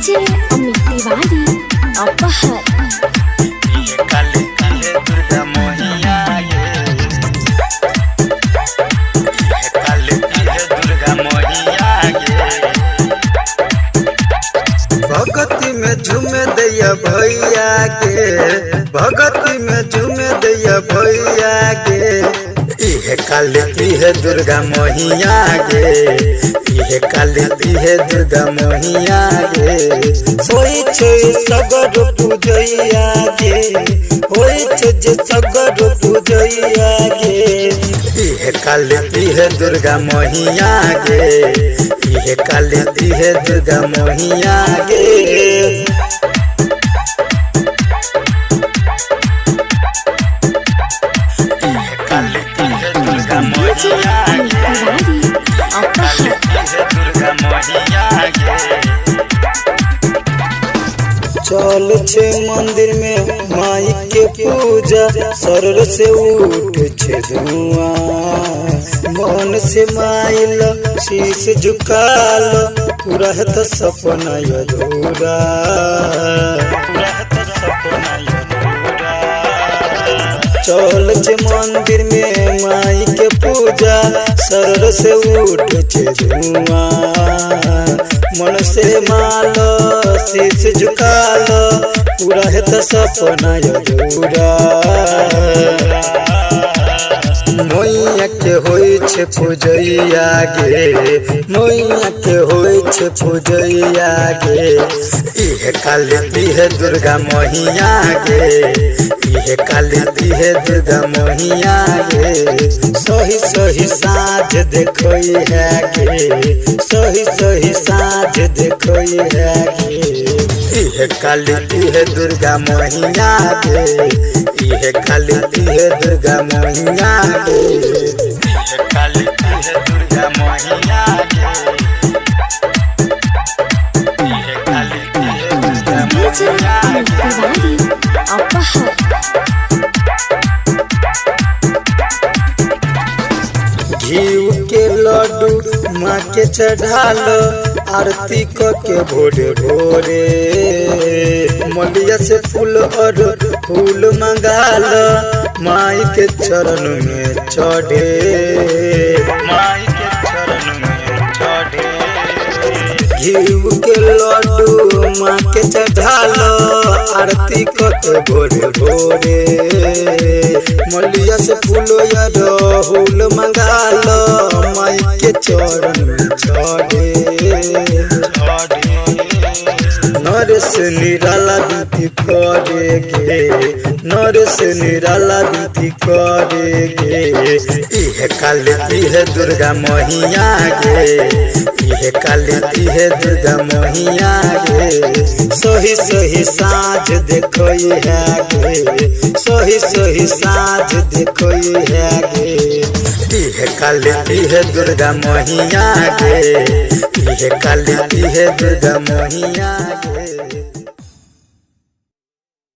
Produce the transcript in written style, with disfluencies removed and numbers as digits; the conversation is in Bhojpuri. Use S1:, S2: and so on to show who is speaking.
S1: डीजे अमित तिवारी अपहर
S2: काले काले दुर्गा मोहिया काले काले दुर्गा मोहिया भगती में झूमे दैया भैया के भगती में झूमे दैया भैया के काले है दुर्गा मोहिया गे इहे काले है दुर्गा मोहिया गे होई छे सगर पूजैया गे होई छे जे सगर पूजैया गे इहे काले है दुर्गा मोहिया गे इहे काले है दुर्गा मोहिया गे चल छे मंदिर में माई के पूजा सरर से उठ छे धुआं मन से माइल शीश झुकाल पूरा है तो सपना अधूरा चल छे मंदिर में माई के पूजा सरर से उठ छे धुआं मन से माल शीश झुकाल पूरा है तो सपना अधूरा मोइया के होई छे पूजैया गे मोइया के होई छे पूजैया गे इहे काले है दुर्गा मोहिया गे इहे काले है दुर्गा मोहिया गे सही सही साँझ देखोई है गे सही सही साँझ देखोई है गे इहे काले है दुर्गा मोहिया गे इहे काले है दुर्गा मोहिया गे इहे काले है दुर्गा मोहिया गे इहे काले है दुर्गा
S1: डीजे
S2: मोहिया
S1: अमित तिवारी अपहर
S2: घीव के लड्डू माँ के चढ़ाल आरती के भोरे भोरे मलिया से फूल और फूल मंगाल माई के चरण में चढ़े माई के चरण में चढ़े घीव के लड्डू माँ के चढ़ाल आरती के भोरे भोरे मलिया से फूल या राहुल मंगाल माई के चरण में चढ़े नरेश निराला बीती करे गे नरेश निराला बीती करे गे इहे काले है दुर्गा मोहिया गे इहे काले है दुर्गा मोहिया गे सही सही साँझ देखोई है गे सही सही साँझ देखोई है गे इहे काले है दुर्गा मोहिया गे इहे काले है दुर्गा मोहिया गे।